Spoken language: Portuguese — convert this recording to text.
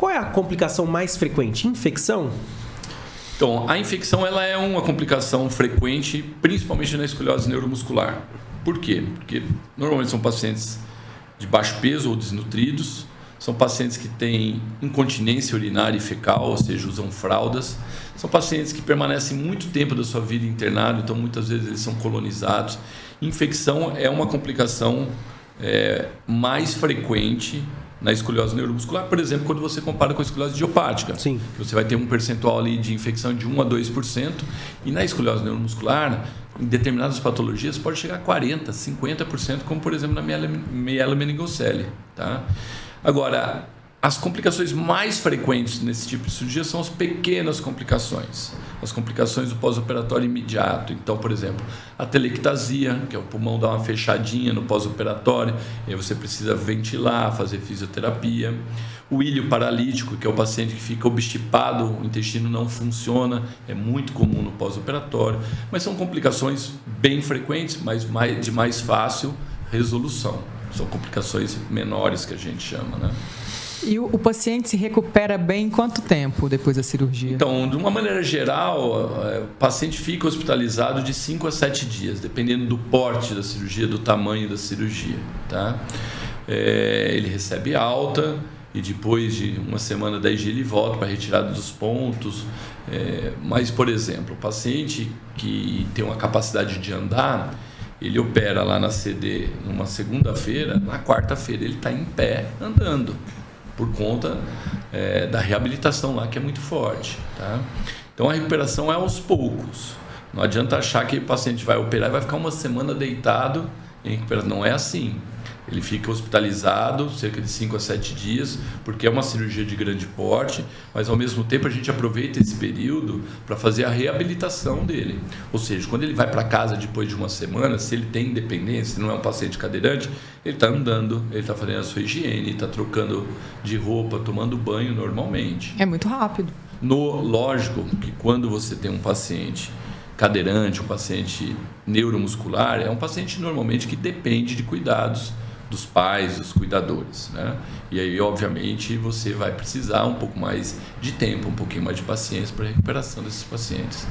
Qual é a complicação mais frequente? Infecção? Então, a infecção ela é uma complicação frequente, principalmente na escoliose neuromuscular. Por quê? Porque normalmente são pacientes de baixo peso ou desnutridos, são pacientes que têm incontinência urinária e fecal, ou seja, usam fraldas, são pacientes que permanecem muito tempo da sua vida internado, então muitas vezes eles são colonizados. Infecção é uma complicação mais frequente na escoliose neuromuscular, por exemplo, quando você compara com a escoliose idiopática. Sim. Você vai ter um percentual ali de infecção de 1 a 2%, e na escoliose neuromuscular, em determinadas patologias, pode chegar a 40%, 50%, como por exemplo na mielomeningocele. Tá? Agora, as complicações mais frequentes nesse tipo de cirurgia são as pequenas complicações, as complicações do pós-operatório imediato. Então, por exemplo, a telectasia, que é o pulmão dar uma fechadinha no pós-operatório, e aí você precisa ventilar, fazer fisioterapia. O ilho paralítico, que é o paciente que fica obstipado, o intestino não funciona, é muito comum no pós-operatório, mas são complicações bem frequentes, mas de mais fácil resolução. São complicações menores que a gente chama, né? E o paciente se recupera bem em quanto tempo depois da cirurgia? Então, de uma maneira geral, o paciente fica hospitalizado de 5 a 7 dias, dependendo do porte da cirurgia, do tamanho da cirurgia. Tá? Ele recebe alta e depois de uma semana daí ele volta para a retirada dos pontos. Mas, por exemplo, o paciente que tem uma capacidade de andar, ele opera lá na CD numa segunda-feira, na quarta-feira ele está em pé andando, por conta da reabilitação lá, que é muito forte. Tá? Então, a recuperação é aos poucos. Não adianta achar que o paciente vai operar e vai ficar uma semana deitado em recuperação. Não é assim. Ele fica hospitalizado cerca de 5 a 7 dias, porque é uma cirurgia de grande porte, mas ao mesmo tempo a gente aproveita esse período para fazer a reabilitação dele. Ou seja, quando ele vai para casa depois de uma semana, se ele tem independência, se não é um paciente cadeirante, ele está andando, ele está fazendo a sua higiene, está trocando de roupa, tomando banho normalmente. É muito rápido. Lógico que quando você tem um paciente cadeirante, um paciente neuromuscular, é um paciente normalmente que depende de cuidados dos pais, dos cuidadores, né? E aí, obviamente, você vai precisar um pouco mais de tempo, um pouquinho mais de paciência para a recuperação desses pacientes.